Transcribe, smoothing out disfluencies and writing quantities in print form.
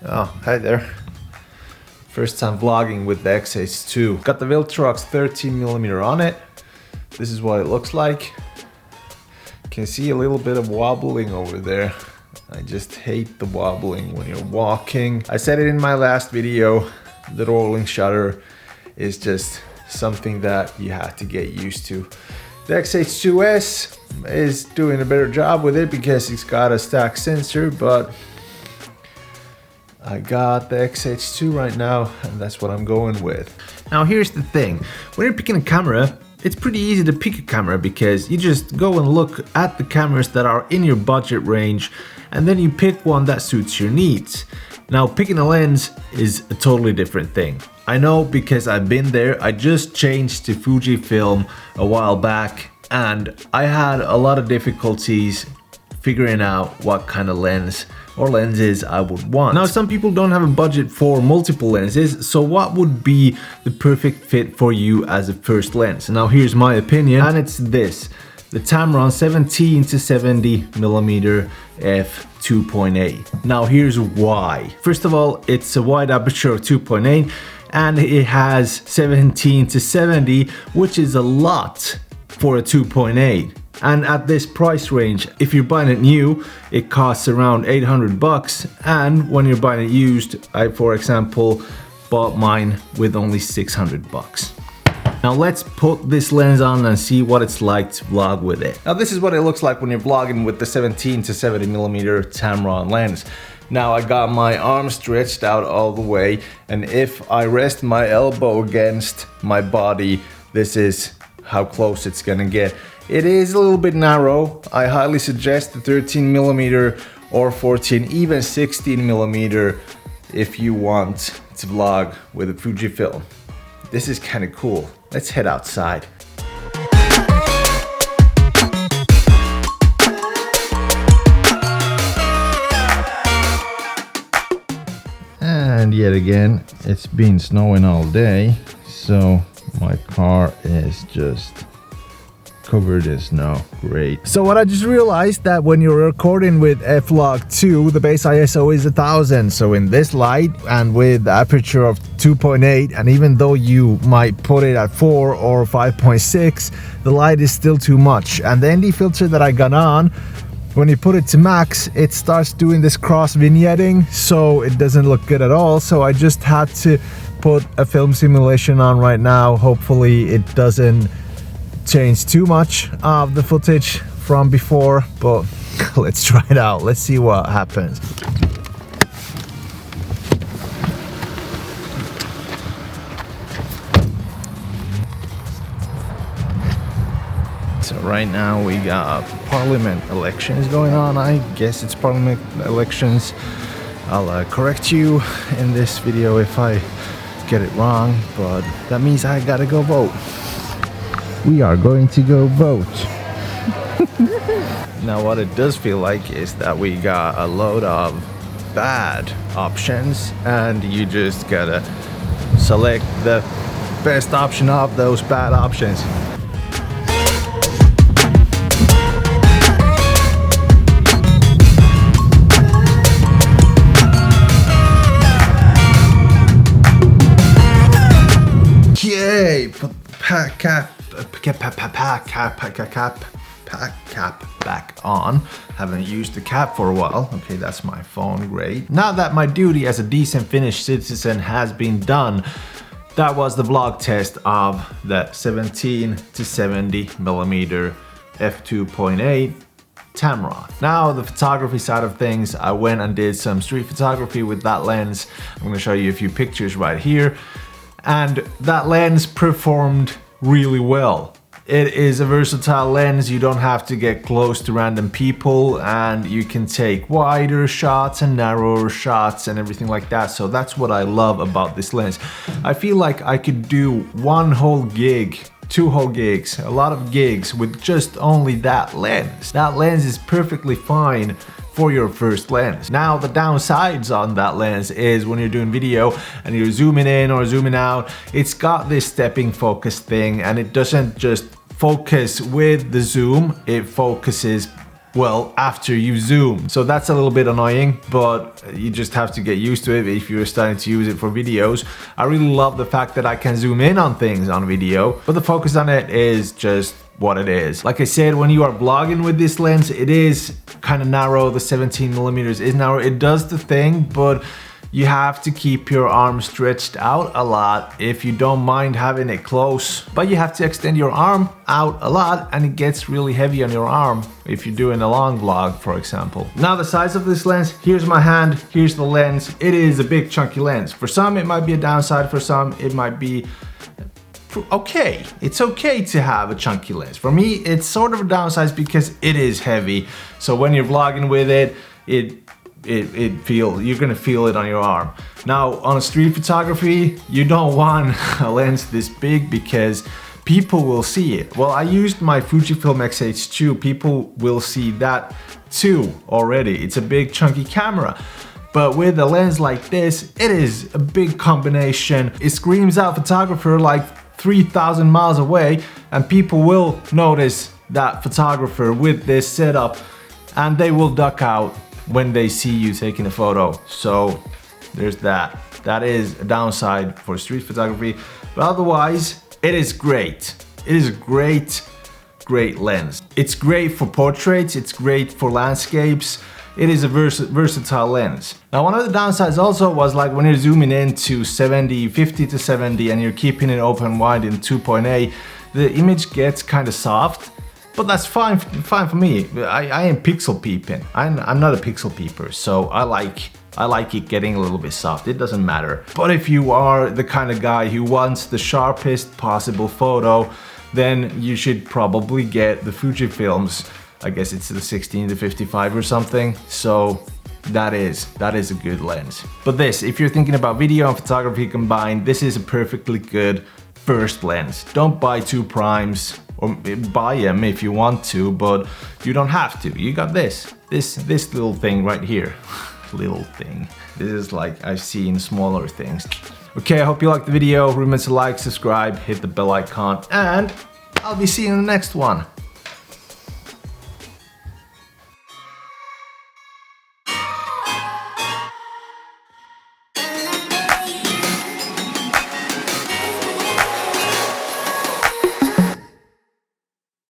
Oh, hi there. First time vlogging with the X-H2. Got the Viltrox 13mm on it. This is what it looks like. You can see a little bit of wobbling over there. I just hate the wobbling when you're walking. I said it in my last video, the rolling shutter is just something that you have to get used to. The X-H2S is doing a better job with it because it's got a stack sensor, but I got the X-H2 right now and that's what I'm going with. Now here's the thing, when you're picking a camera, it's pretty easy to pick a camera because you just go and look at the cameras that are in your budget range and then you pick one that suits your needs. Now picking a lens is a totally different thing. I know because I've been there. I just changed to Fujifilm a while back and I had a lot of difficulties figuring out what kind of lens or lenses I would want. Now some people don't have a budget for multiple lenses, so what would be the perfect fit for you as a first lens? Now here's my opinion, and it's this. The Tamron 17-70mm f2.8. Now here's why. First of all, it's a wide aperture of 2.8 and it has 17-70, which is a lot for a 2.8. And at this price range, if you're buying it new, it costs around 800 bucks. And when you're buying it used, I, for example, bought mine with only 600 bucks. Now let's put this lens on and see what it's like to vlog with it. Now this is what it looks like when you're vlogging with the 17-70mm Tamron lens. Now I got my arm stretched out all the way, and if I rest my elbow against my body, this is how close it's gonna get. It is a little bit narrow. I highly suggest the 13mm or 14, even 16mm if you want to vlog with a Fujifilm. This is kind of cool. Let's head outside. And yet again, it's been snowing all day, so my car is just covered in snow. Great. So what I just realized that when you're recording with f-log2, the base ISO is 1000. So in this light and with the aperture of 2.8, and even though you might put it at 4 or 5.6, the light is still too much. And the ND filter that I got on, when you put it to max, it starts doing this cross vignetting, so it doesn't look good at all. So I just had to put a film simulation on right now. Hopefully it doesn't change too much of the footage from before, but let's try it out. Let's see what happens. So right now we got parliament elections going on. I guess it's parliament elections. I'll correct you in this video if I get it wrong, but that means I gotta go vote. We are going to go vote. Now what it does feel like is that we got a load of bad options and you just gotta select the best option of those bad options. Yay! Cap back on. Haven't used the cap for a while. Okay, that's my phone, great. Now that my duty as a decent Finnish citizen has been done, that was the vlog test of the 17-70mm f2.8 Tamron. Now the photography side of things, I went and did some street photography with that lens. I'm gonna show you a few pictures right here. And that lens performed really well. It is a versatile lens. You don't have to get close to random people and you can take wider shots and narrower shots and everything like that. So that's what I love about this lens. I feel like I could do one whole gig, 2 whole gigs, a lot of gigs with just only that lens. That lens is perfectly fine for your first lens. Now the downsides on that lens is when you're doing video and you're zooming in or zooming out, it's got this stepping focus thing and it doesn't just focus with the zoom, it focuses well, after you zoom. So that's a little bit annoying, but you just have to get used to it if you're starting to use it for videos. I really love the fact that I can zoom in on things on video, but the focus on it is just what it is. Like I said, when you are vlogging with this lens, it is kind of narrow. The 17mm is narrow. It does the thing, but you have to keep your arm stretched out a lot if you don't mind having it close. But you have to extend your arm out a lot, and it gets really heavy on your arm if you're doing a long vlog, for example. Now the size of this lens, here's my hand, here's the lens. It is a big chunky lens. For some it might be a downside, for some it might be okay. It's okay to have a chunky lens. For me, it's sort of a downside because it is heavy. So when you're vlogging with it, you're gonna feel it on your arm. Now on street photography, you don't want a lens this big because people will see it. Well, I used my Fujifilm X-H2. People will see that too already. It's a big chunky camera. But with a lens like this, it is a big combination. It screams out photographer like 3,000 miles away, and people will notice that photographer with this setup, and they will duck out when they see you taking a photo. So there's that. That is a downside for street photography, but otherwise it is great. It is a great lens. It's great for portraits, it's great for landscapes. It is a versatile lens. Now one of the downsides also was like when you're zooming in to 50 to 70 and you're keeping it open wide in 2.8, the image gets kind of soft. But that's fine for me. I am pixel peeping. I'm not a pixel peeper, so I like it getting a little bit soft. It doesn't matter. But if you are the kind of guy who wants the sharpest possible photo, then you should probably get the Fujifilms. I guess it's the 16 to 55 or something. So that is a good lens. But this, if you're thinking about video and photography combined, this is a perfectly good first lens. Don't buy two primes, or buy them if you want to, but you don't have to. You got this little thing right here. Little thing. This is like I've seen smaller things. Okay, I hope you liked the video. Remember to like, subscribe, hit the bell icon, and I'll be seeing you in the next one.